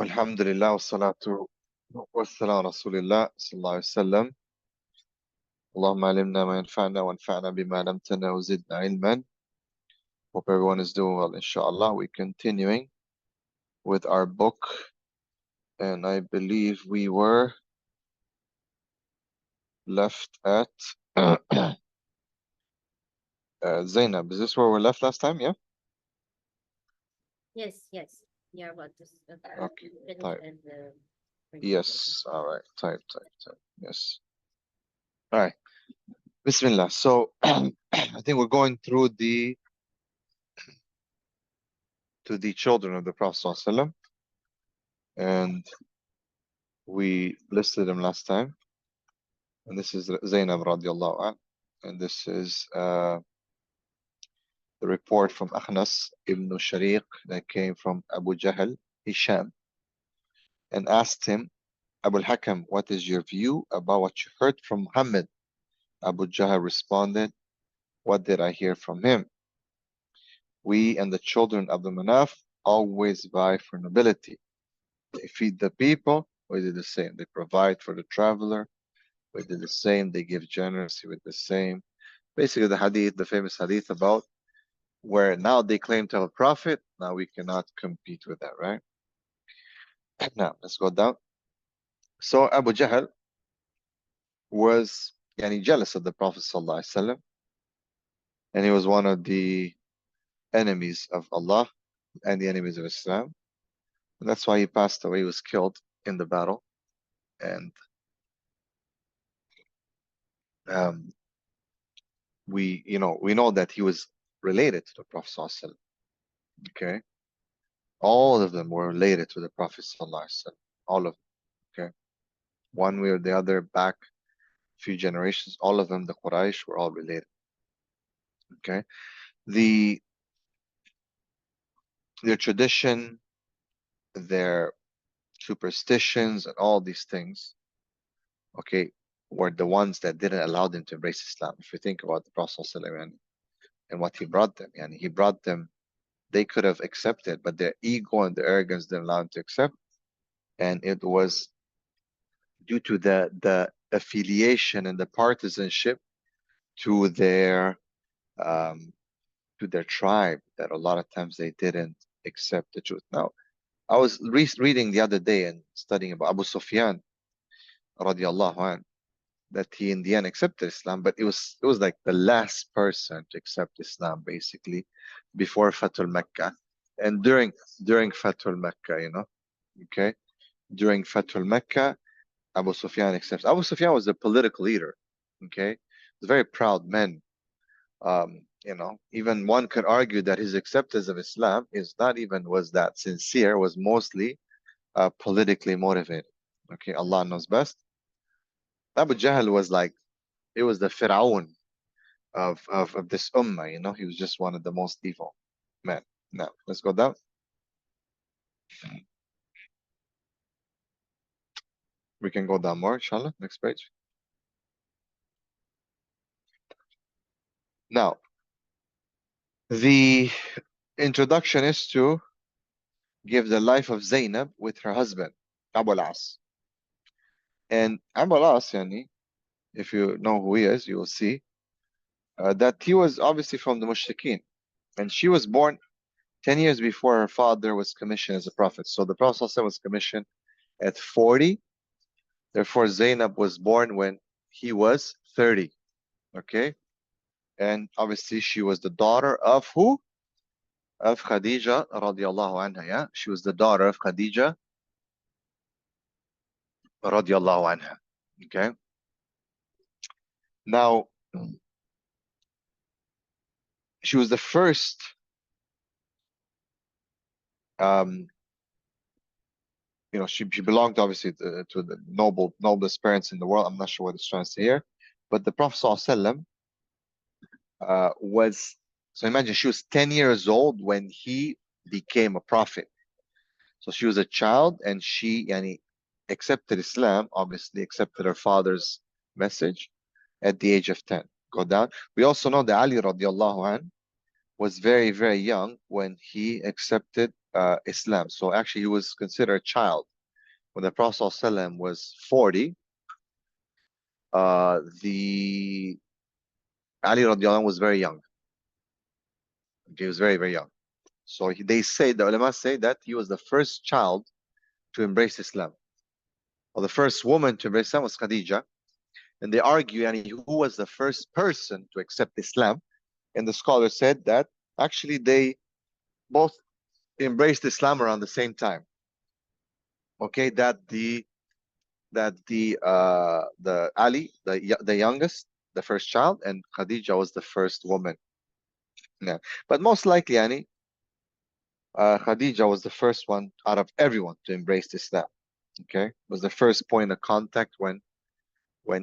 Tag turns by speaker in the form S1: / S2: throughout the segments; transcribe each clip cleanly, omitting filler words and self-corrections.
S1: Alhamdulillah, wassalatu wassalamu ala Rasulillah sallallahu alayhi wa sallam. Allahumma alimna ma yanfa'na wa anfa'na bima lamtana wa zidna ilman. Hope everyone is doing well, inshallah. We're continuing with our book, and I believe we were left at Zainab. Is this where we left last time? Yeah?
S2: Yes, yes. We are about to
S1: Okay,
S2: finish
S1: type.
S2: and
S1: Yes, all right. Type. Yes. All right. Bismillah. So, I think we're going through to the children of the Prophet sallallahu alaihi wasallam, and we listed them last time. And this is Zainab radiallahu anh. And this is the report from Akhnas ibn Shariq that came from Abu Jahl, Hisham, and asked him, Abu al-Hakam, what is your view about what you heard from Muhammad? Abu Jahl responded, what did I hear from him? We and the children of the Manaf always vie for nobility. They feed the people, we do the same. They provide for the traveler, we do the same. They give generously with the same. Basically, the hadith, the famous hadith about where now they claim to have a prophet, now we cannot compete with that, right? Now, let's go down. So Abu Jahl was jealous of the Prophet ﷺ, and he was one of the enemies of Allah and the enemies of Islam. And that's why he passed away. He was killed in the battle. And um, we know that he was related to the Prophet ﷺ. Okay, all of them were related to the Prophet ﷺ. All of them. Okay, one way or the other, back a few generations, all of them, the Quraysh, were all related. Okay, their tradition, their superstitions, and all these things, okay, were the ones that didn't allow them to embrace Islam. If you think about the Prophet ﷺ and what he brought them, and he brought them, they could have accepted, but their ego and their arrogance didn't allow them to accept. And it was due to the affiliation and the partisanship to their um, to their tribe that a lot of times they didn't accept the truth. Now, I was reading the other day and studying about Abu Sufyan radiallahu anh, that he in the end accepted Islam, but it was like the last person to accept Islam basically before Fatul Mecca. And during Fatul Mecca, okay, during Fatul Mecca, Abu Sufyan accepts. Abu Sufyan was a political leader, okay, he's a very proud man. Even one could argue that his acceptance of Islam is not even was that sincere, was mostly politically motivated. Okay, Allah knows best. Abu Jahl was like, it was the Fir'aun of this ummah, he was just one of the most evil men. Now, let's go down. We can go down more, inshallah. Next page. Now, the introduction is to give the life of Zainab with her husband, Abu al-As. And Abu al-As, if you know who he is, you will see that he was obviously from the Mushrikeen. And she was born 10 years before her father was commissioned as a prophet. So the Prophet ﷺ was commissioned at 40. Therefore, Zainab was born when he was 30. Okay? And obviously, she was the daughter of who? Of Khadija radiallahu anha. Yeah? She was the daughter of Khadija radiallahu anha. Okay? Now, she was the first she belonged obviously to the noblest parents in the world. I'm not sure what it's trying to say here, but the Prophet ﷺ was, so imagine she was 10 years old when he became a prophet. So she was a child and she accepted Islam, obviously accepted her father's message at the age of 10. Go down. We also know that Ali radiallahu anh was very, very young when he accepted Islam. So actually, he was considered a child when the Prophet ﷺ was 40. The Ali radiallahu anhu was very young. He was very, very young. So they say, the ulama say that he was the first child to embrace Islam. Well, the first woman to embrace Islam was Khadija. And they argue, and who was the first person to accept Islam? And the scholar said that actually they both embraced Islam around the same time. Okay, the Ali, the youngest, the first child, and Khadija was the first woman. Yeah, but most likely, Annie, Khadija was the first one out of everyone to embrace Islam. Okay, was the first point of contact when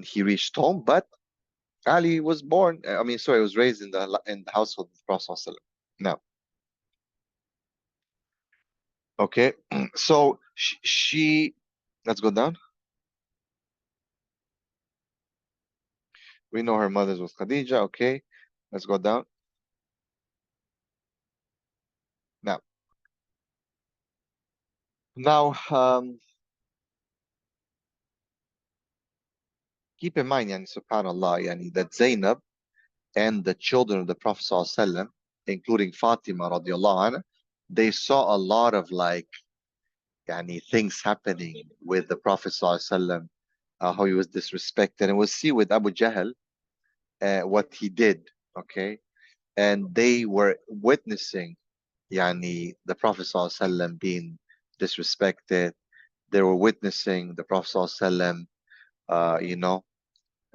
S1: he reached home. But Ali was born. I mean, sorry, was raised in the household of the Prophet ﷺ. Now, okay, so she let's go down. We know her mother's was Khadija. Okay, let's go down. Now, now, keep in mind, yani, subhanallah, yani, that Zainab and the children of the Prophet ﷺ, including Fatima radiallahu anha, they saw a lot of like yani, things happening with the Prophet ﷺ, how he was disrespected. And we'll see with Abu Jahl what he did, okay? And they were witnessing yani, the Prophet ﷺ being disrespected. They were witnessing the Prophet ﷺ, you know,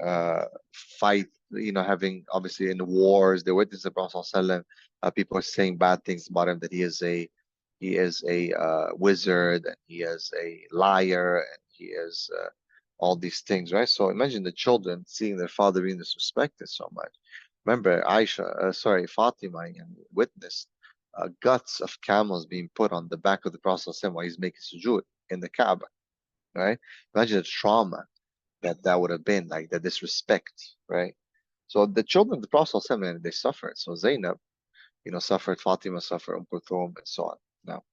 S1: uh, fight, you know, having obviously in the wars, they witness the Prophet ﷺ, people are saying bad things about him, that he is a wizard, and he is a liar, and he is all these things, right? So imagine the children seeing their father being disrespected so much. Remember, Fatima witnessed guts of camels being put on the back of the Prophet ﷺ while he's making sujood in the Kaaba, right? Imagine the trauma that would have been, like the disrespect, right? So the children of the Prophet ﷺ, they suffered. So Zainab, you know, suffered, Fatima suffered, Kulthum, and so on. Now,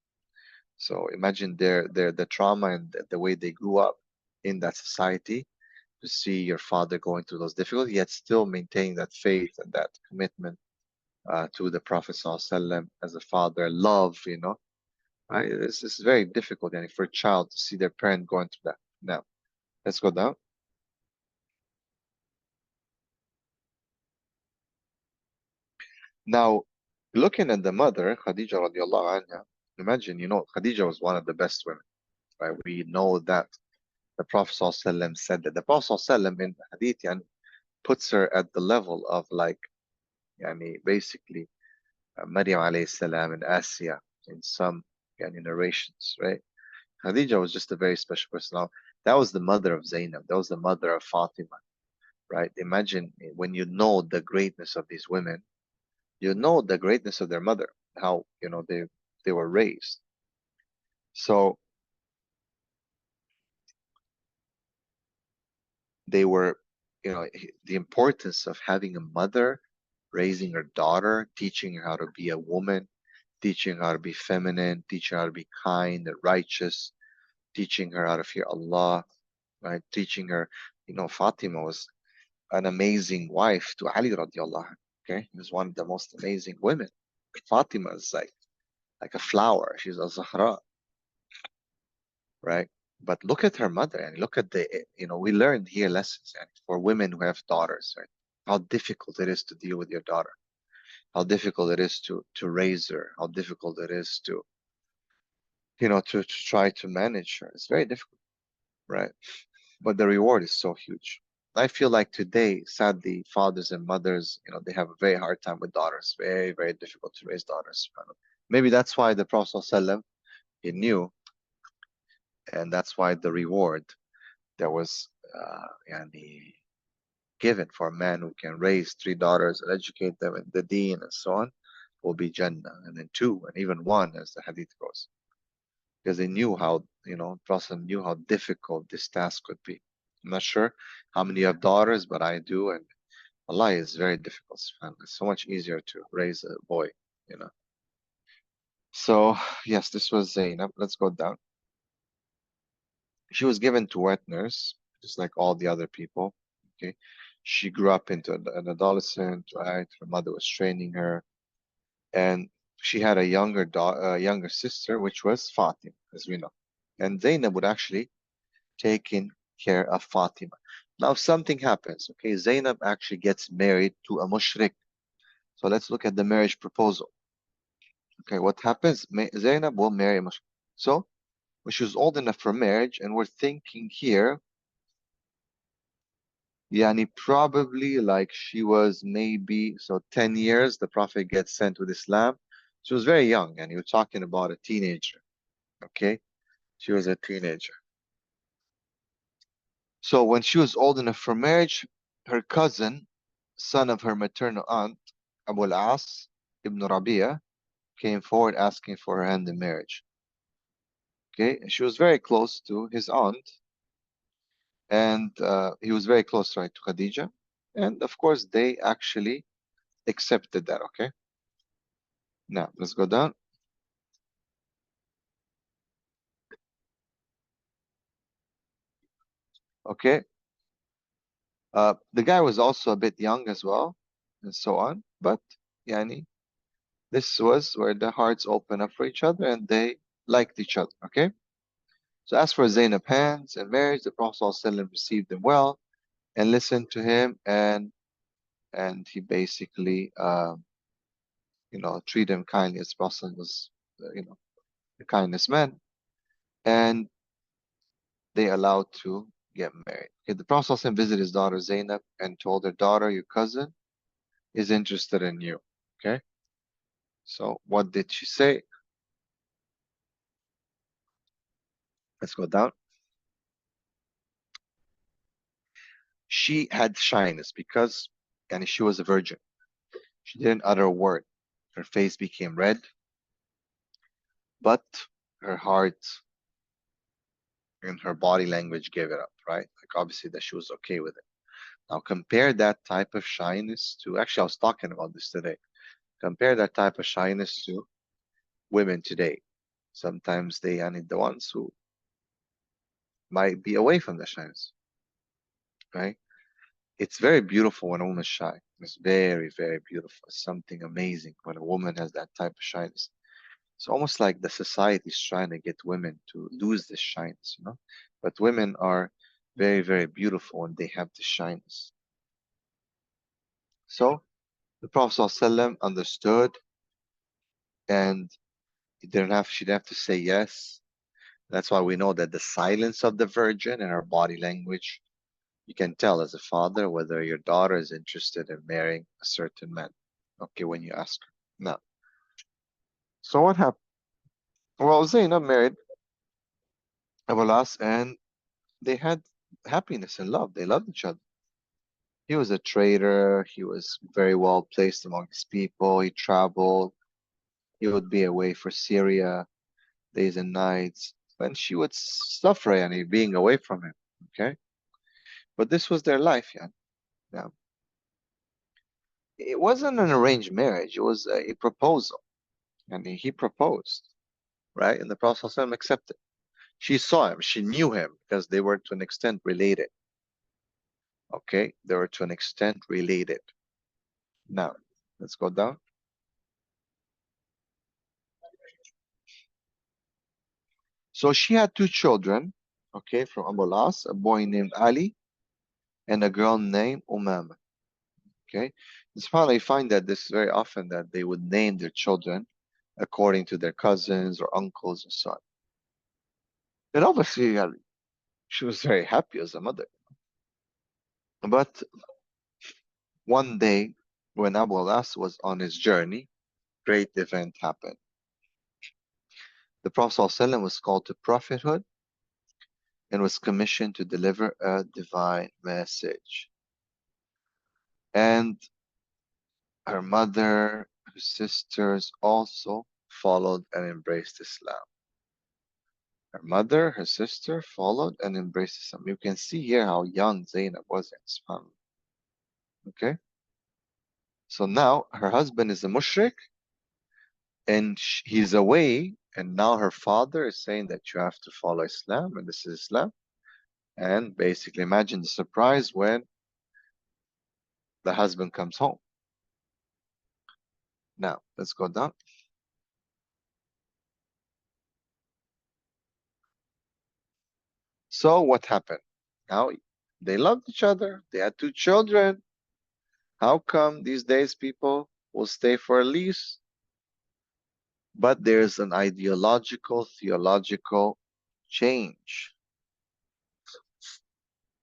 S1: so imagine the trauma and the way they grew up in that society, to see your father going through those difficulties, yet still maintaining that faith and that commitment to the Prophet ﷺ as a father, love, you know, right? This is very difficult, and for a child to see their parent going through that. Now, let's go down. Now, looking at the mother, Khadija radiallahu anha, imagine, you know, Khadija was one of the best women, right? We know that the Prophet ﷺ said that. The Prophet ﷺ in the hadith yani, puts her at the level of like, yani, basically, Maryam alayhi salam and Asiya in some yani, narrations, right? Khadija was just a very special person. Now, that was the mother of Zainab. That was the mother of Fatima, right? Imagine when you know the greatness of these women, you know the greatness of their mother, how you know they were raised. So they were, you know, the importance of having a mother raising her daughter, teaching her how to be a woman, teaching her how to be feminine, teaching her how to be kind and righteous, teaching her how to fear Allah, right? Teaching her, you know, Fatima was an amazing wife to Ali radiallahu anh, okay? He was one of the most amazing women. Fatima is like a flower. She's a Zahra, right? But look at her mother, and look at you know, we learned here lessons and for women who have daughters, right? How difficult it is to deal with your daughter, how difficult it is to raise her, how difficult it is to, you know, to try to manage her. It's very difficult, right? But the reward is so huge. I feel like today, sadly, fathers and mothers, you know, they have a very hard time with daughters. Very, very difficult to raise daughters. Maybe that's why the Prophet ﷺ, he knew, and that's why the reward that was yani, given for a man who can raise three daughters and educate them in the deen and so on will be Jannah, and then two, and even one, as the hadith goes. Because they knew how, you know, Prophet knew how difficult this task could be. I'm not sure how many have daughters, but I do, and Allah is very difficult. It's so much easier to raise a boy, you know. So, yes, this was Zainab. Let's go down. She was given to wet nurse, just like all the other people. Okay. She grew up into an adolescent, right? Her mother was training her, and she had a younger sister, which was Fatima, as we know. And Zainab would actually take in care of Fatima. Now, if something happens, okay, Zainab actually gets married to a mushrik. So let's look at the marriage proposal. Okay, what happens? Zainab will marry a mushrik. So when she was old enough for marriage, and we're thinking here, yani probably like she was maybe, so 10 years, the Prophet gets sent with Islam. She was very young, and you're talking about a teenager, okay? She was a teenager. So when she was old enough for marriage, her cousin, son of her maternal aunt, Abu al-As ibn Rabi'a, came forward asking for her hand in marriage. Okay, and she was very close to his aunt, and he was very close, right, to Khadija. And of course, they actually accepted that. Okay, now let's go down. Okay, the guy was also a bit young as well, and so on. But yani, this was where the hearts open up for each other, and they liked each other. Okay. So as for Zainab hands and marriage, the Prophet ﷺ received them well and listened to him, and he basically treated him kindly, as Prophet was the kindest man, and they allowed to get married. Okay, the Prophet ﷺ visited his daughter Zainab and told her daughter, your cousin is interested in you. Okay, so what did she say? Let's go down. She had shyness because and she was a virgin. She didn't utter a word. Her face became red, but her heart and her body language gave it up, right? Like obviously that she was okay with it. Now compare that type of shyness to, actually I was talking about this today. Compare that type of shyness to women today. Sometimes they are the ones who might be away from the shyness, right? It's very beautiful when a woman's shy. It's very, very beautiful. It's something amazing when a woman has that type of shyness. It's almost like the society is trying to get women to lose this shyness. But women are very, very beautiful when they have this shyness. So the Prophet ﷺ understood, and she didn't have to say yes. That's why we know that the silence of the virgin and her body language, you can tell as a father whether your daughter is interested in marrying a certain man. Okay, when you ask her. Now, so what happened? Well, Zainab married Abu al-As, and they had happiness and love. They loved each other. He was a trader. He was very well placed among his people. He traveled. He would be away for Syria days and nights. And she would suffer, yani, being away from him. Okay. But this was their life, yeah. Now, it wasn't an arranged marriage. It was a proposal. And he proposed, right? And the Prophet ﷺ accepted. She saw him. She knew him because they were to an extent related. Okay. They were to an extent related. Now, let's go down. So she had two children, okay, from Abu Las, a boy named Ali and a girl named Umama. Okay. It's probably find that this very often that they would name their children according to their cousins or uncles and so on. And obviously she was very happy as a mother. But one day when Abu Las was on his journey, great event happened. The Prophet ﷺ was called to prophethood and was commissioned to deliver a divine message. And her mother, her sisters also followed and embraced Islam. Her mother, her sister followed and embraced Islam. You can see here how young Zainab was in Islam. Okay? So now her husband is a mushrik, and he's away, and now her father is saying that you have to follow Islam, and this is Islam. And basically, imagine the surprise when the husband comes home. Now, let's go down. So, what happened? Now, they loved each other, they had two children. How come these days people will stay for a lease? But there's an ideological, theological change.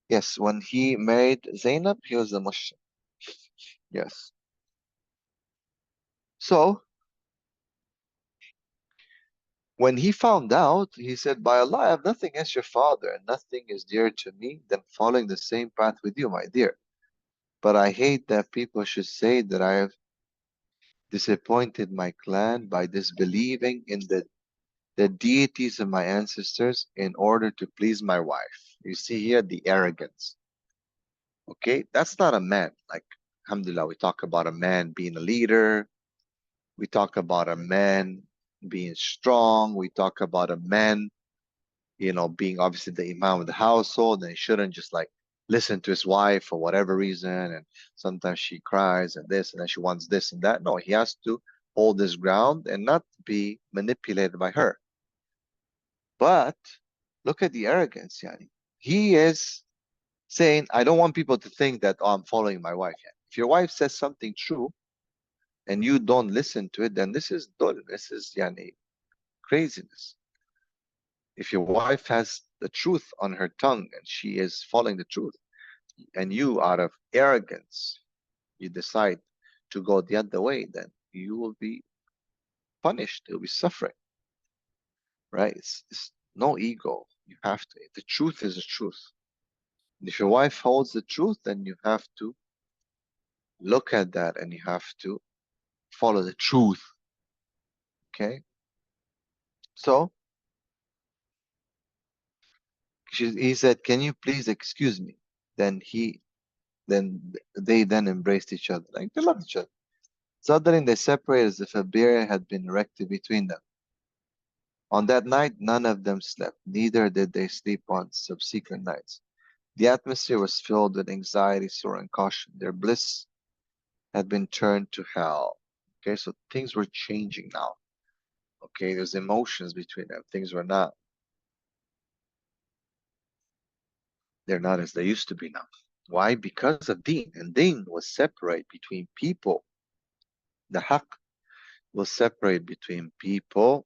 S1: Yes, when he married Zainab, he was a Muslim. Yes. So, when he found out, he said, by Allah, I have nothing against your father, and nothing is dearer to me than following the same path with you, my dear. But I hate that people should say that I have disappointed my clan by disbelieving in the deities of my ancestors in order to please my wife. You see here the arrogance. Okay, that's not a man. Like, alhamdulillah, we talk about a man being a leader. We talk about a man being strong. We talk about a man, being obviously the imam of the household, and he shouldn't just like listen to his wife for whatever reason. And sometimes she cries and this, and then she wants this and that. No, he has to hold his ground and not be manipulated by her. But look at the arrogance, Yani. He is saying, I don't want people to think that, oh, I'm following my wife. Yani. If your wife says something true and you don't listen to it, then this is dul, this is yani, craziness. If your wife has the truth on her tongue and she is following the truth, and you, out of arrogance, you decide to go the other way, then you will be punished. You'll be suffering, right? It's no ego. You have to. The truth is the truth. If your wife holds the truth, then you have to look at that and you have to follow the truth. Okay? So he said, can you please excuse me? Then they then embraced each other. Like they loved each other. Suddenly they separated as if a barrier had been erected between them. On that night, none of them slept, neither did they sleep on subsequent nights. The atmosphere was filled with anxiety, sorrow, and caution. Their bliss had been turned to hell. Okay, so things were changing now. Okay, there's emotions between them. Things were not, they're not as they used to be now. Why? Because of deen. And deen was separate between people. The haqq will separate between people,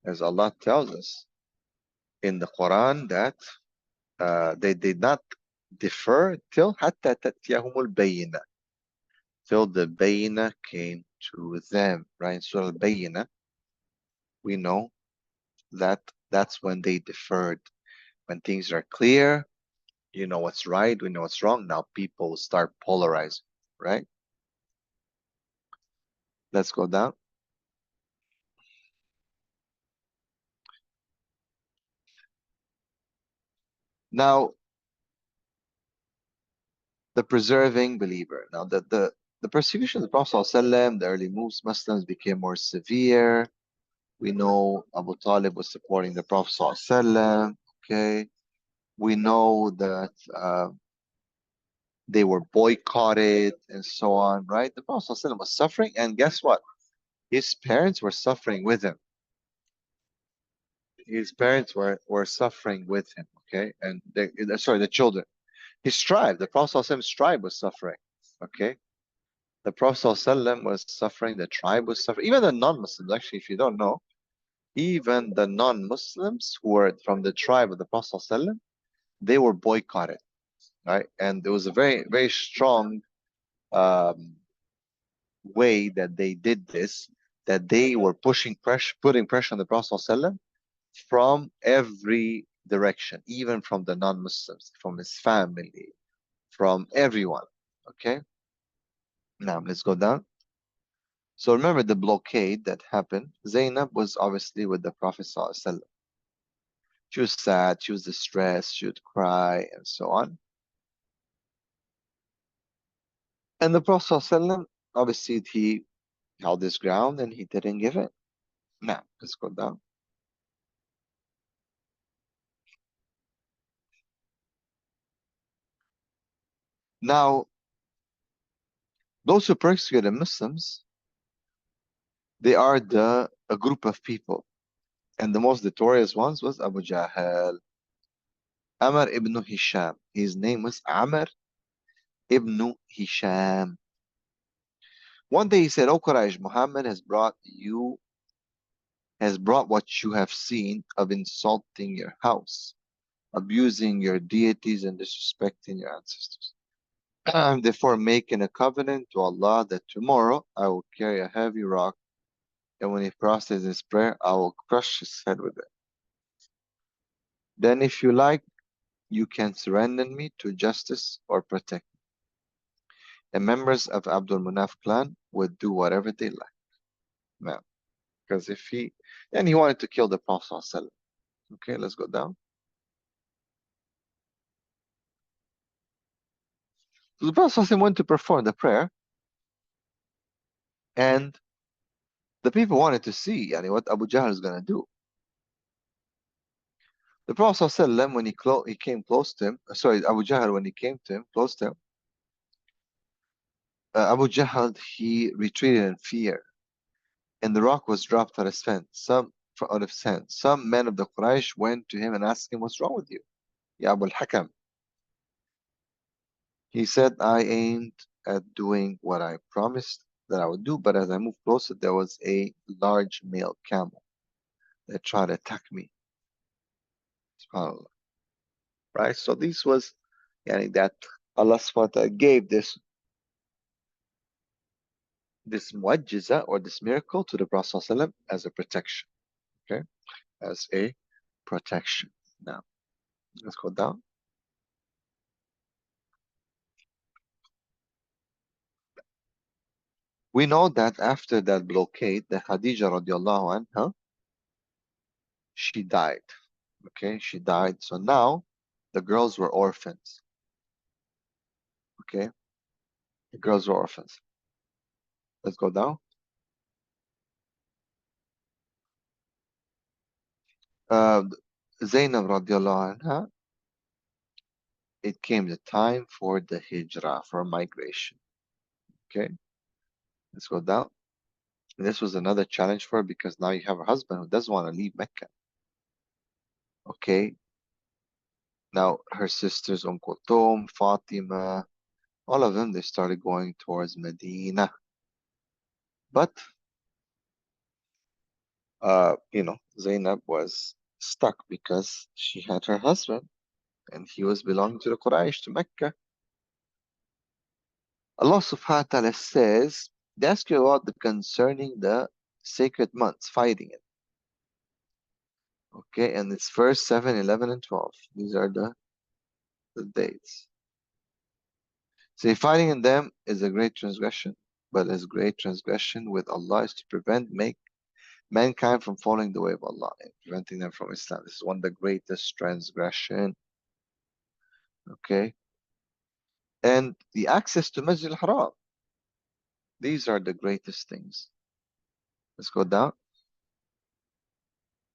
S1: as Allah tells us in the Quran, that they did not differ till hatta tatiyahumul bayina, till the bayina came to them. Right? In Surah Al-Bayina, we know that that's when they differed. When things are clear, you know what's right, we know what's wrong. Now people start polarizing, right? Let's go down. Now, the preserving believer. Now, the persecution of the Prophet ﷺ, the early Muslims became more severe. We know Abu Talib was supporting the Prophet ﷺ. Okay. We know that they were boycotted and so on, right? The Prophet ﷺ was suffering, and guess what? His parents were suffering with him. His parents were suffering with him, okay? And sorry, the children. His tribe, the Prophet ﷺ's tribe was suffering, okay? The Prophet ﷺ was suffering, the tribe was suffering, even the non-Muslims, actually, if you don't know, even the non-Muslims who were from the tribe of the Prophet ﷺ, they were boycotted, right? And there was a very, very strong um, way that they did this, that they were putting pressure on the Prophet ﷺ from every direction, even from the non-Muslims, from his family, from everyone. Okay. Now let's go down. So remember the blockade that happened. Zainab was obviously with the Prophet ﷺ. She was sad, she was distressed, she would cry, and so on. And the Prophet ﷺ, obviously, held his ground and he didn't give in. Now, let's go down. Now, those who persecuted Muslims, they are a group of people. And the most notorious ones was Abu Jahl, Amr ibn Hisham. His name was Amr ibn Hisham. One day he said, "O Quraysh, Muhammad has brought what you have seen of insulting your house, abusing your deities, and disrespecting your ancestors. I'm therefore making a covenant to Allah that tomorrow I will carry a heavy rock, and when he prostrates his prayer, I will crush his head with it. Then, if you like, you can surrender me to justice or protect me." And members of Abdul Manaf clan would do whatever they like. Now, because if he wanted to kill the Prophet ﷺ. Okay, let's go down. So the Prophet ﷺ went to perform the prayer, and the people wanted to see what Abu Jahl is going to do. The Prophet ﷺ, when he came close to him, sorry, Abu Jahl, when he came to him, close to him, Abu Jahl, he retreated in fear, and the rock was dropped out of his hand. Some men of the Quraysh went to him and asked him, "What's wrong with you, Ya Abu al-Hakam?" He said, "I aimed at doing what I promised that I would do, but as I moved closer, there was a large male camel that tried to attack me." SubhanAllah. Right? So this was that Allah subhanahu wa ta'ala gave this mu'ajjiza or this miracle to the Prophet ﷺ as a protection. Okay? As a protection. Now, let's go down. We know that after that blockade, the Khadija radiallahu anha, she died. Okay, she died. So now the girls were orphans. Okay, the girls were orphans. Let's go down. Uh, Zainab radiallahu anha, it came the time for the hijrah, for migration. Okay, let's go down. This was another challenge for her because now you have a husband who doesn't want to leave Mecca. Okay, now her sisters Kulthum, Fatima, all of them, they started going towards Medina. But, Zainab was stuck because she had her husband and he was belonging to the Quraysh, to Mecca. Allah subhanahu wa ta'ala says, they ask you about concerning the sacred months, fighting it. Okay, and it's verse 7, 11, and 12. These are the dates. Say, fighting in them is a great transgression, but as great transgression with Allah is to prevent mankind from following the way of Allah and preventing them from Islam. This is one of the greatest transgression. Okay, and the access to Masjid al-Haram. These are the greatest things. Let's go down.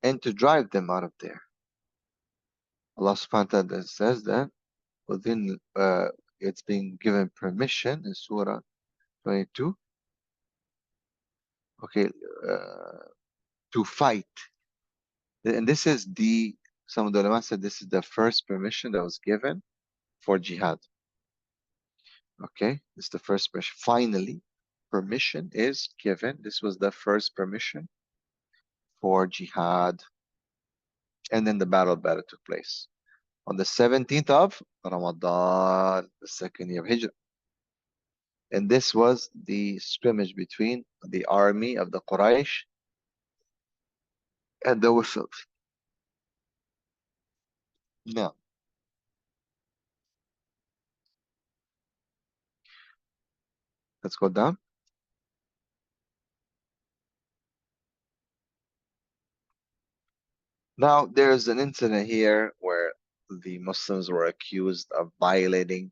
S1: And to drive them out of there. Allah subhanahu wa ta'ala says that within it's being given permission in Surah 22. Okay, to fight. And this is some of the ulama said this is the first permission that was given for jihad. Okay, this is the first permission. Finally, permission is given. This was the first permission for jihad. And then the battle took place on the 17th of Ramadan, the second year of Hijrah. And this was the scrimmage between the army of the Quraysh and the Muslims. Now, let's go down. Now, there's an incident here where the Muslims were accused of violating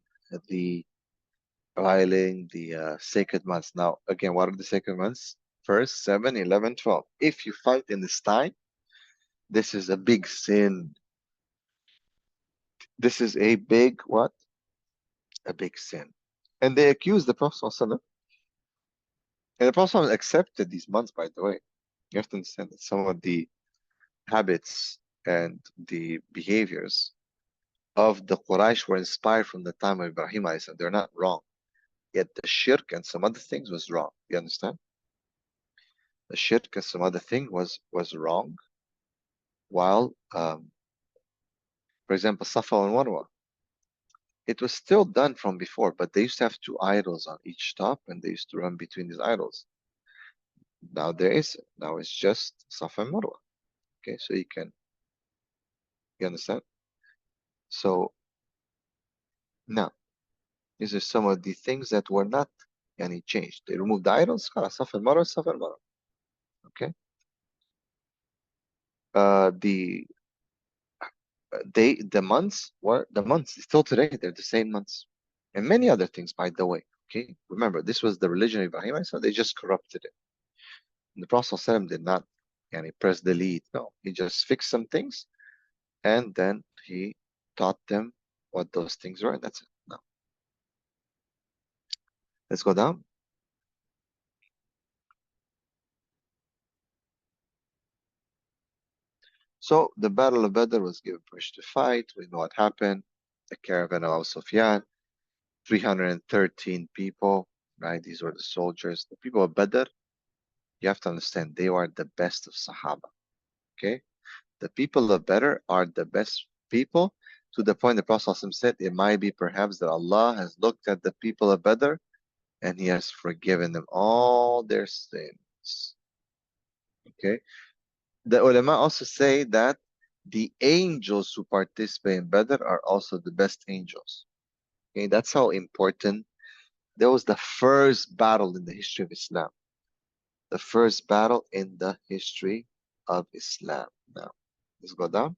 S1: the sacred months. Now, again, what are the sacred months? Verse 7, 11, 12. If you fight in this time, this is a big sin. This is a big what? A big sin. And they accused the Prophet ﷺ, and the Prophet ﷺ accepted these months, by the way. You have to understand that some of the habits and the behaviors of the Quraysh were inspired from the time of Ibrahim alayhi salam. They're not wrong. Yet the shirk and some other things was wrong. You understand? The shirk and some other thing was wrong. While, for example, Safa and Marwa, it was still done from before, but they used to have two idols on each top, and they used to run between these idols. Now there is now it's just Safa and Marwa. Okay, so you understand? So now these are some of the things that were not any changed. They removed the idols, Safa and Marwa, Safa and Marwa. Okay. The the months were the months still today. They're the same months, and many other things, by the way. Okay, remember this was the religion of Ibrahim, so they just corrupted it. And the Prophet ﷺ did not, press delete. No, he just fixed some things, and then he taught them what those things were. And that's it. Now let's go down. So the Battle of Badr was given permission to fight. We know what happened. The caravan of Abu Sufyan, 313 people, right? These were the soldiers. The people of Badr, you have to understand, they were the best of Sahaba, okay? The people of Badr are the best people, to the point the Prophet ﷺ said, it might be perhaps that Allah has looked at the people of Badr and He has forgiven them all their sins, okay? The ulama also say that the angels who participate in Badr are also the best angels. Okay, that's how important. That was the first battle in the history of Islam. The first battle in the history of Islam. Now, let's go down.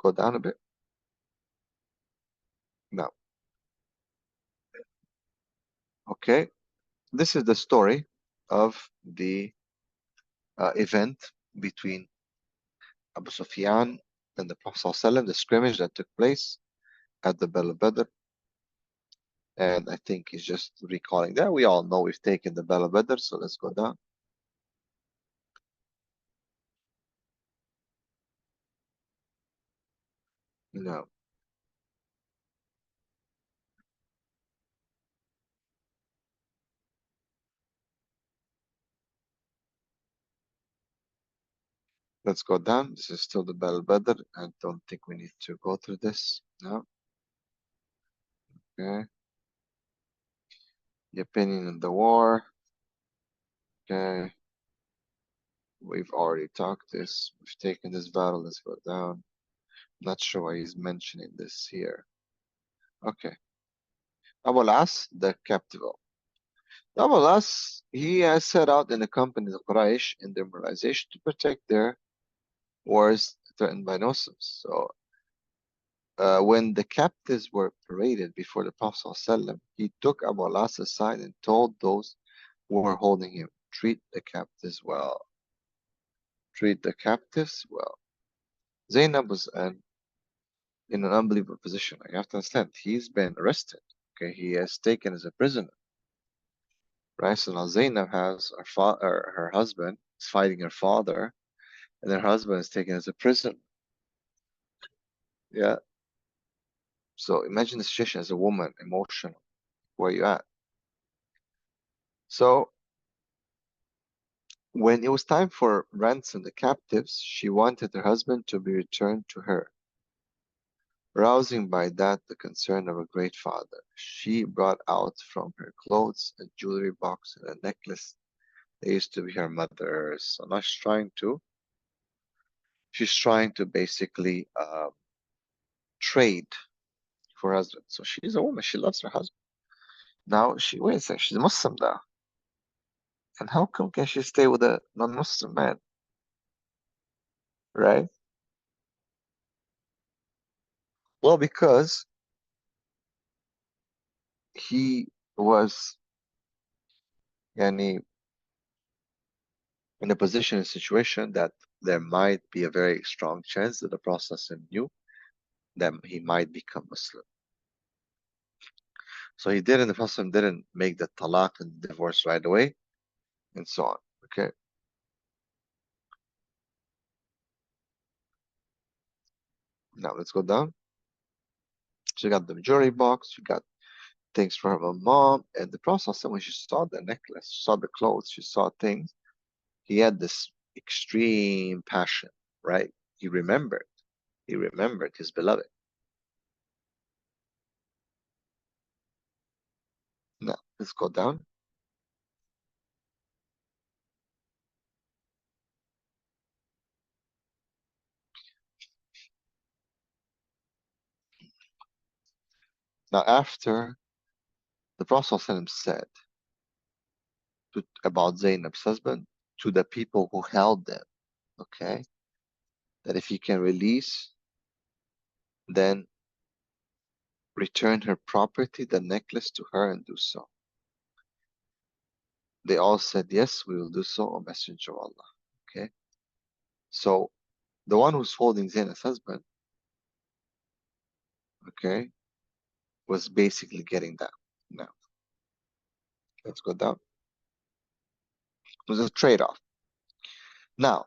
S1: Go down a bit. Now, okay, this is the story of the event between Abu Sufyan and the Prophet ﷺ, the scrimmage that took place at the Battle of Badr. And I think he's just recalling that. We all know we've taken the Battle of Badr, so let's go down. Now, let's go down. This is still the Battle of Badr. I don't think we need to go through this now. Okay. The opinion in the war. Okay. We've already talked this. We've taken this battle. Let's go down. Not sure why he's mentioning this here. Okay. Abu al-As, the captive. Abu al-As, he has set out in accompany the Quraysh in their moralization to protect their wars threatened by Muslims. So when the captives were paraded before the Prophet ﷺ, he took Abu al-As aside and told those who were holding him, treat the captives well. Treat the captives well. Zainab was in an unbelievable position. You have to understand, he's been arrested. Okay, he is taken as a prisoner. Right? So now Zainab has her husband is fighting her father, and her husband is taken as a prisoner. Yeah. So imagine the situation as a woman, emotional. Where you at? So when it was time for ransom the captives, she wanted her husband to be returned to her. Rousing by that the concern of a great father, she brought out from her clothes a jewelry box and a necklace. They used to be her mother's. So now she's trying to basically trade for her husband. So she's a woman, she loves her husband. Now wait a second, she's Muslim now. And how come can she stay with a non-Muslim man? Right? Well, because he was yani, in a position, a situation that there might be a very strong chance that the Prophet knew that he might become Muslim. So he didn't, the Prophet didn't make the talaq and divorce right away, and so on. Okay. Now let's go down. She got the jewelry box, she got things for her mom, and the Prophet, when she saw the necklace, she saw the clothes, she saw things, he had this extreme passion, right? He remembered. He remembered his beloved. Now, let's go down. Now, after the Prophet said about Zainab's husband to the people who held them, okay, that if he can release, then return her property, the necklace, to her and do so. They all said, yes, we will do so, O Messenger of Allah. Okay. So the one who's holding Zainab's husband, okay, was basically getting that. Now, let's go down. It was a trade-off. Now,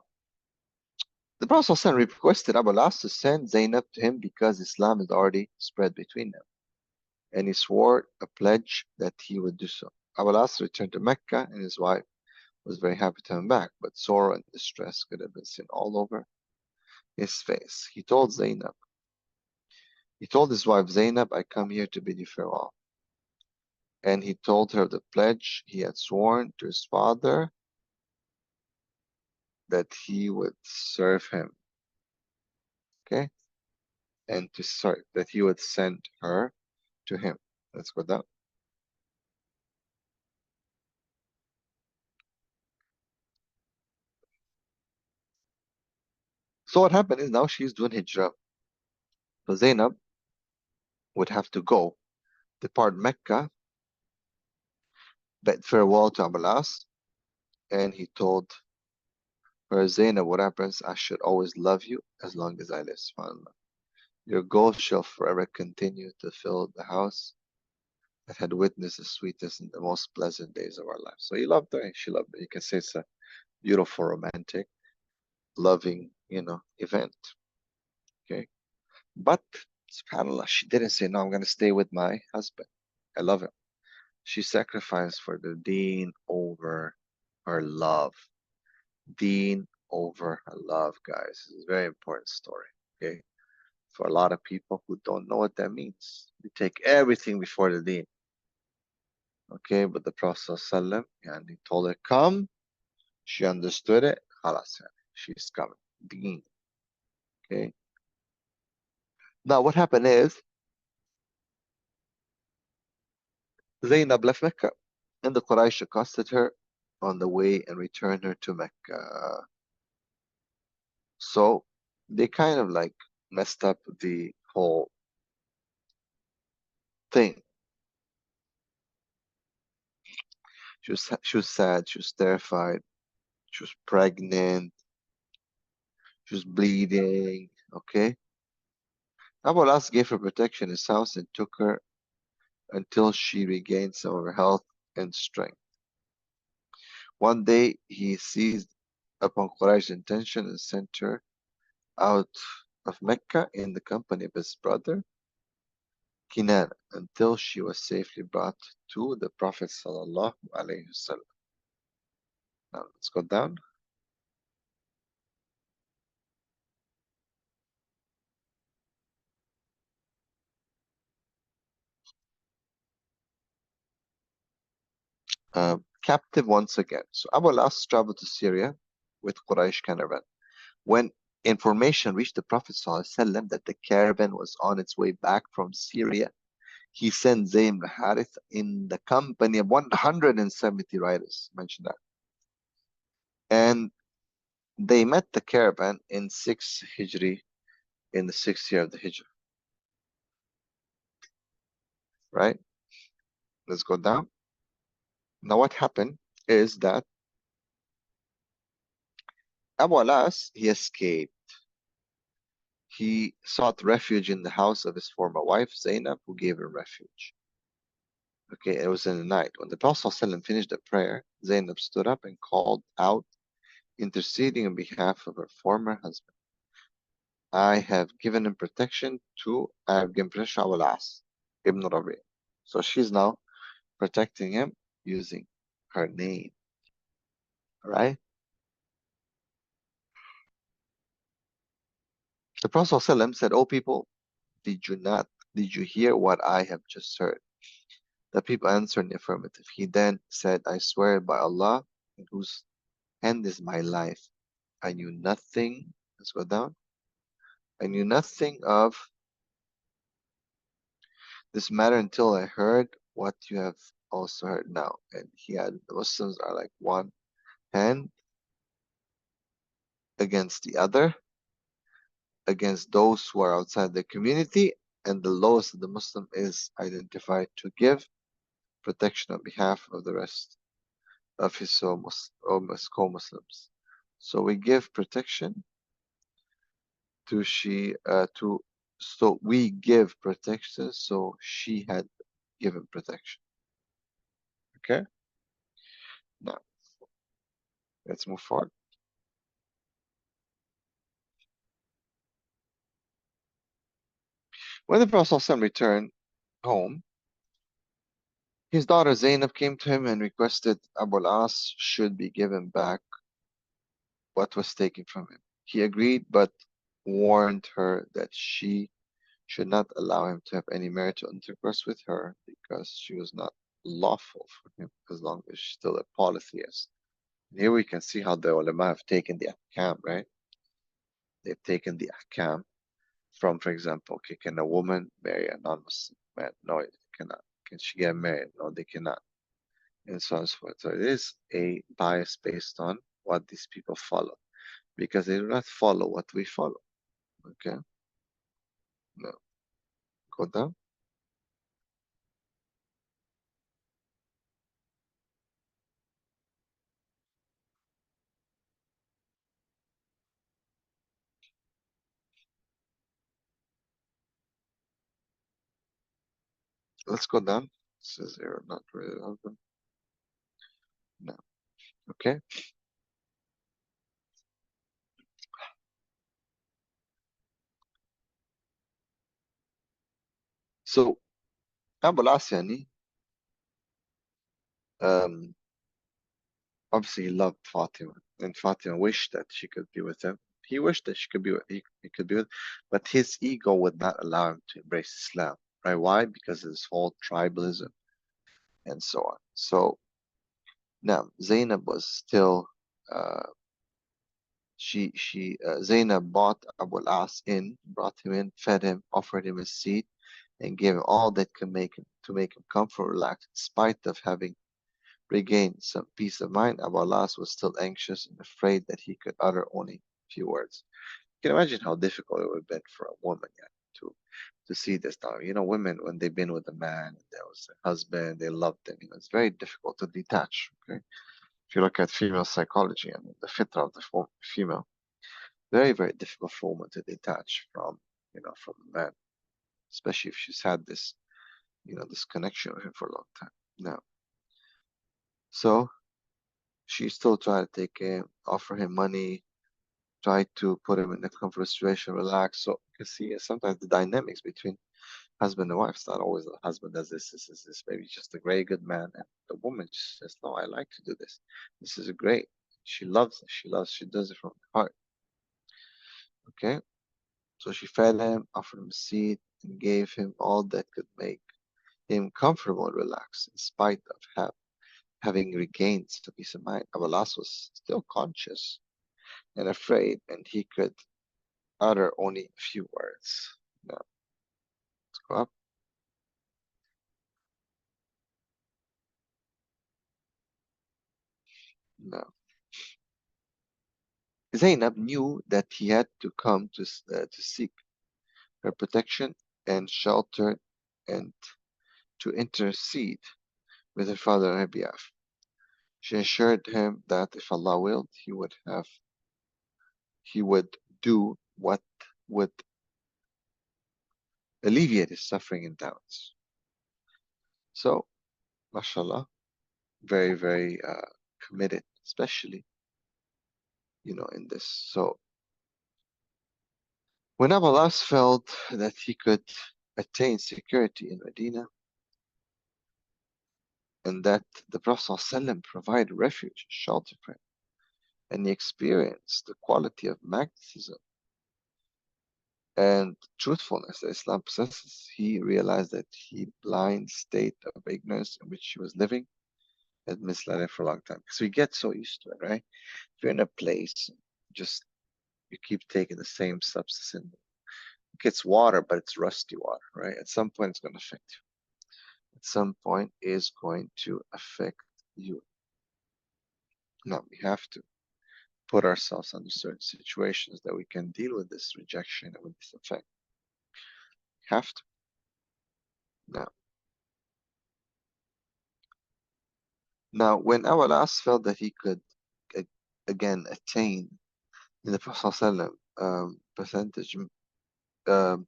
S1: the Prophet ﷺ requested Abu al-As to send Zainab to him because Islam is already spread between them. And he swore a pledge that he would do so. Abu al-As returned to Mecca and his wife was very happy to have him back, but sorrow and distress could have been seen all over his face. He told his wife Zainab, I come here to bid you farewell. And he told her the pledge he had sworn to his father that he would serve him. Okay? And that he would send her to him. Let's go down. So what happened is now she's doing hijrah. So Zainab would have to go, depart Mecca, bid farewell to Abu al-As, and he told her, Zainab, what happens? I should always love you as long as I live, subhanAllah. Your ghost shall forever continue to fill the house that had witnessed the sweetest and the most pleasant days of our life. So he loved her and she loved her. You can say it's a beautiful, romantic, loving, event. Okay. But subhanAllah, she didn't say, no, I'm gonna stay with my husband. I love him. She sacrificed for the deen over her love. Deen over her love, guys. It's a very important story. Okay. For a lot of people who don't know what that means. They take everything before the deen. Okay, but the Prophet ﷺ, and he told her, come. She understood it. Halas, she's coming. Deen. Okay. Now what happened is Zainab left Mecca, and the Quraysh accosted her on the way and returned her to Mecca. So they kind of like messed up the whole thing. She was sad, she was terrified, she was pregnant, she was bleeding. Okay. Abu al-As gave her protection in his house and took her until she regained some of her health and strength. One day he seized upon Quraysh's intention and sent her out of Mecca in the company of his brother Kinan until she was safely brought to the Prophet sallallahu alaihi wasallam. Now let's go down. Captive once again. So Abu al-As traveled to Syria with Quraysh caravan. When information reached the Prophet ﷺ that the caravan was on its way back from Syria, he sent Zayn al-Harith in the company of 170 riders. Mention that. And they met the caravan in 6 Hijri, in the 6th year of the Hijrah. Right? Let's go down. Now what happened is that Abu Alas, he escaped. He sought refuge in the house of his former wife, Zainab, who gave him refuge. Okay, it was in the night. When the Prophet ﷺ finished the prayer, Zainab stood up and called out, interceding on behalf of her former husband. I have given him protection to Abu Al-As, Ibn Rabi'. So she's now protecting him using her name. Right? The Prophet ﷺ said, O people, did you hear what I have just heard? The people answered in the affirmative. He then said, I swear by Allah, in whose hand is my life. I knew nothing. Let's go down. I knew nothing of this matter until I heard what you have also heard now. And the Muslims are like one hand against the other, against those who are outside the community, and the lowest of the Muslim is identified to give protection on behalf of the rest of his co-Muslims. So we give protection so we give protection, so she had given protection. Okay, now let's move forward. When the Prophet ﷺ returned home, his daughter Zainab came to him and requested Abu al-As should be given back what was taken from him. He agreed, but warned her that she should not allow him to have any marital intercourse with her because she was not lawful for him as long as she's still a polytheist. And here we can see how the ulama have taken the ahkam, right? They've taken the ahkam from, for example, okay, can a woman marry a non-Muslim man? No, it cannot. Can she get married? No, they cannot. And so on and so forth. So it is a bias based on what these people follow because they do not follow what we follow. Okay? No. Go down. Let's go down. It says they're not really husband. No. Okay? So Abu al-Asyani, um, obviously he loved Fatima, and Fatima wished that she could be with him. He wished that she could be with, he could be with, but his ego would not allow him to embrace Islam. Right? Why? Because of this whole tribalism and so on. So now Zainab was still uh, Zainab bought Abu al-As in, brought him in, fed him, offered him a seat, and gave him all that could make him comfortable, relaxed, in spite of having regained some peace of mind. Abu al-As was still anxious and afraid that he could utter only a few words. You can imagine how difficult it would have been for a woman, yeah, to see this now. You know, women when they've been with a man, there was a husband, they loved him. You know, it's very difficult to detach. Okay, if you look at female psychology, I mean, the fitra of the female, very very difficult for a woman to detach from, from a man, especially if she's had this, this connection with him for a long time. Now, so she still tried to take him, offer him money, try to put him in a comfortable situation, relax. So you can see sometimes the dynamics between husband and wife. It's not always the husband does this. Maybe just a very good man, and the woman just says, "No, I like to do this. This is great." She loves it. She does it from the heart. Okay. So she fed him, offered him a seat, and gave him all that could make him comfortable and relaxed, in spite of having regained some peace of mind. Abalas was still conscious and afraid, and he could utter only a few words. Now, let's go up. Now, Zainab knew that he had to come to seek her protection and shelter and to intercede. with her father on her behalf. She assured him that if Allah willed, he would do what would alleviate his suffering and doubts. So, mashallah, very, very committed, especially, in this. So, when Abu Alas felt that he could attain security in Medina and that the Prophet ﷺ provided refuge, shelter for him, and he experienced the quality of magnetism and truthfulness that Islam possesses, he realized that the blind state of ignorance in which he was living had misled him for a long time. Because we get so used to it, right? If you're in a place, just you keep taking the same substance and it gets water, but it's rusty water, right? At some point, it's going to affect you. At some point, is going to affect you. Now, we have to put ourselves under certain situations that we can deal with this rejection and with this effect. We have to. Now, when Abu al-As felt that he could again attain in the Prophet percentage, um,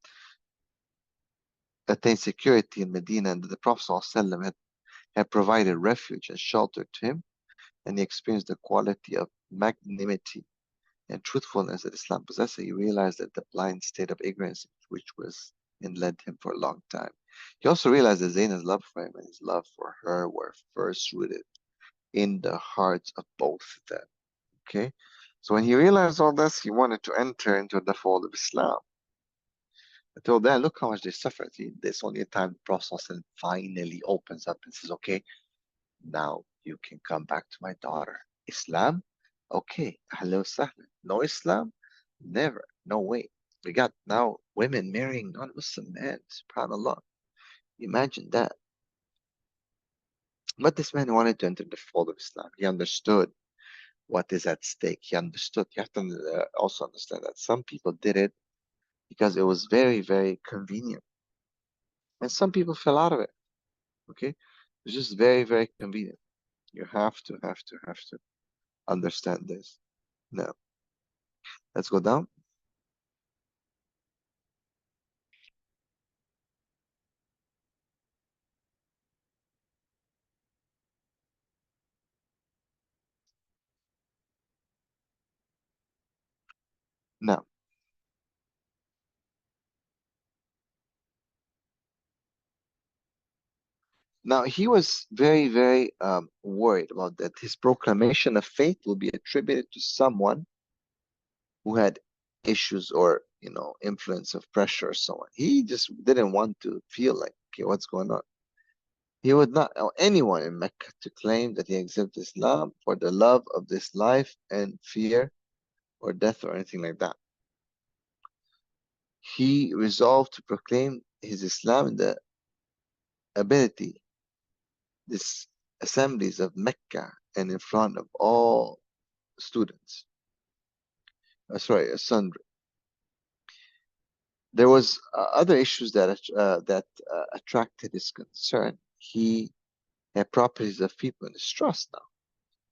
S1: attain security in Medina, and the Prophet had provided refuge and shelter to him, and he experienced the quality of magnanimity and truthfulness that Islam possesses, he realized that the blind state of ignorance which was and led him for a long time. He also realized that Zainab's love for him and his love for her were first rooted in the hearts of both of them. Okay? So when he realized all this, he wanted to enter into the fold of Islam. Until then, look how much they suffered. There's only a time the Prophet finally opens up and says, okay, now you can come back to my daughter. Islam? Okay, hello, sahlan. No Islam? Never. No way. We got now women marrying non-Muslim men. SubhanAllah. Imagine that. But this man wanted to enter the fold of Islam. He understood what is at stake. He understood. You have to also understand that some people did it because it was very, very convenient. And some people fell out of it. Okay? It's just very, very convenient. You have to understand this. Now, let's go down. Now, now he was very, very worried about that. His proclamation of faith will be attributed to someone who had issues or influence of pressure or so on. He just didn't want to feel like, okay, what's going on? He would not allow anyone in Mecca to claim that he accepted Islam for the love of this life and fear or death or anything like that. He resolved to proclaim his Islam in the ability, this assemblies of Mecca and in front of all students. Sundry. There was other issues that attracted his concern. He had properties of people in his trust now.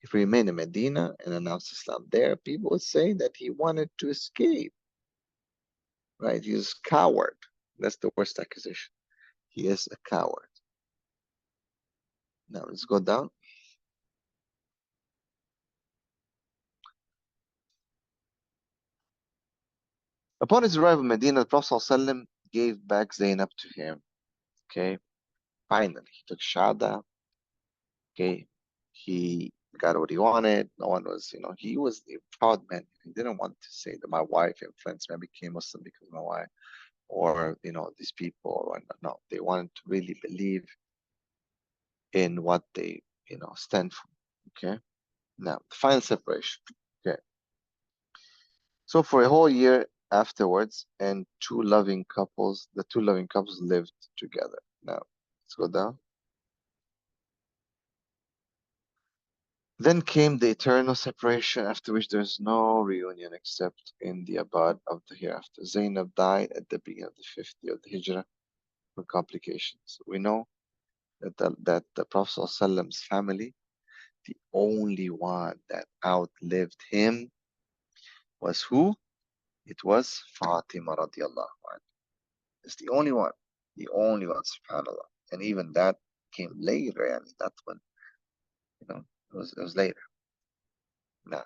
S1: If he remained in Medina and announced Islam there, people would say that he wanted to escape. Right? He is a coward. That's the worst accusation. He is a coward. Now let's go down. Upon his arrival in Medina, the Prophet ﷺ gave back Zainab to him. Okay, finally, he took Shahada. Okay, he got what he wanted. No one was, he was a proud man. He didn't want to say that my wife influenced me, I became Muslim because of my wife, or these people, or no. They wanted to really believe in what they, stand for. Okay, now the final separation. Okay, so for a whole year afterwards, and the two loving couples lived together. Now let's go down. Then came the eternal separation, after which there is no reunion except in the abad of the hereafter. Zainab died at the beginning of the 50th of the Hijrah with complications. We know that the Prophet ﷺ's family, the only one that outlived him was who? It was Fatima radiallahu anha. It's the only one. The only one, subhanAllah. And even that came later, and that's when, it was later. Now,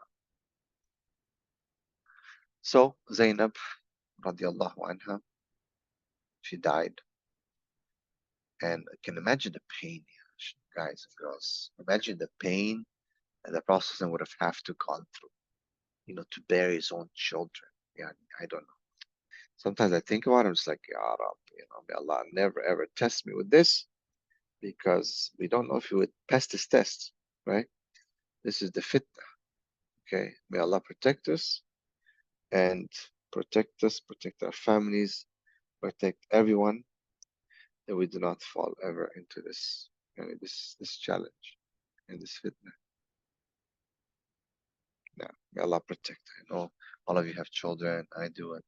S1: so Zainab radiallahu anha, she died. And I can imagine the pain, guys and girls. Imagine the pain that the Prophet would have to gone through, to bury his own children. Yeah, I don't know. Sometimes I think about it, I'm just like, Ya Rab, may Allah never ever test me with this, because we don't know if He would pass this test, right? This is the fitna. Okay, may Allah protect us and protect our families, protect everyone, that we do not fall ever into this challenge and this fitna. Now, may Allah protect. I know all of you have children. I do, and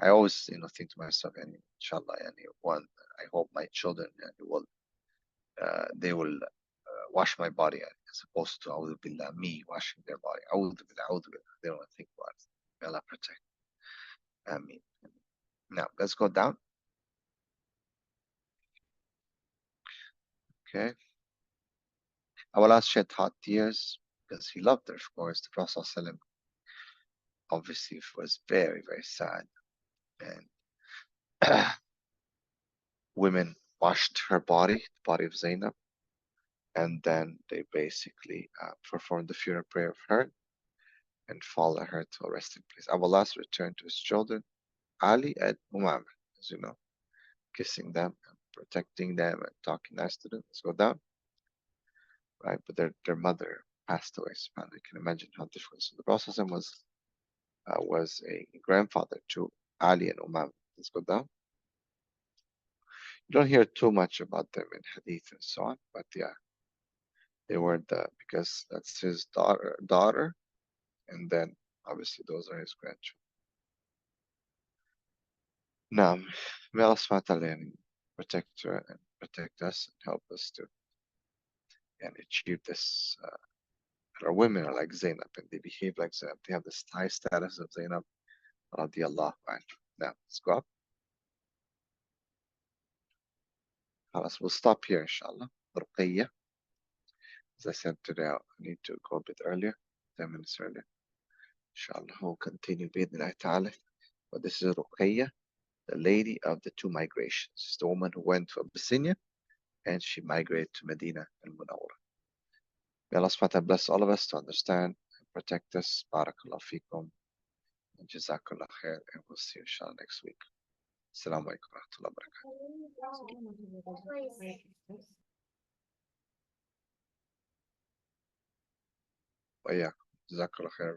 S1: I always, think to myself, and inshallah, one, I hope my children they will wash my body, as opposed to A'udhu Billah, me washing their body. A'udhu Billah, A'udhu Billah. They don't think about it. May Allah protect. Ameen. Now, let's go down. Okay. Our last shed hot tears because he loved her, of course. The Prophet ﷺ obviously was very, very sad. And women washed her body, the body of Zainab, and then they basically performed the funeral prayer of her and followed her to a resting place. Abu Las returned to his children, Ali and Umama, as you know, kissing them and protecting them and talking nice to them. Let's go down. Right, but their mother passed away. So you can imagine how difficult. So the Prophet was a grandfather to Ali and Umama. Let's go down. You don't hear too much about them in Hadith and so on, but yeah, they were because that's his daughter, and then obviously those are his grandchildren. Now, may Allah subhanahu wa ta'ala protect her and protect us and help us to and achieve this. Our women are like Zainab and they behave like Zainab. They have this high status of Zainab radiallahu anha. Now, let's go up. We'll stop here, inshallah. Ruqayya. As I said today, I need to go a bit earlier, 10 minutes earlier. Inshallah, we'll continue bi'idhnillahi ta'ala. But this is Ruqayya, the lady of the two migrations. It's the woman who went to Abyssinia and she migrated to Medina al-Munawwara. May Allah subhanahu wa ta'ala bless all of us to understand and protect us. Barakallahu feekum. And Jazakallah khair. And we'll see you inshallah next week. Assalamu alaikum wa rahmatullahi wa barakatuh. وإياكم. جزاك الله خير.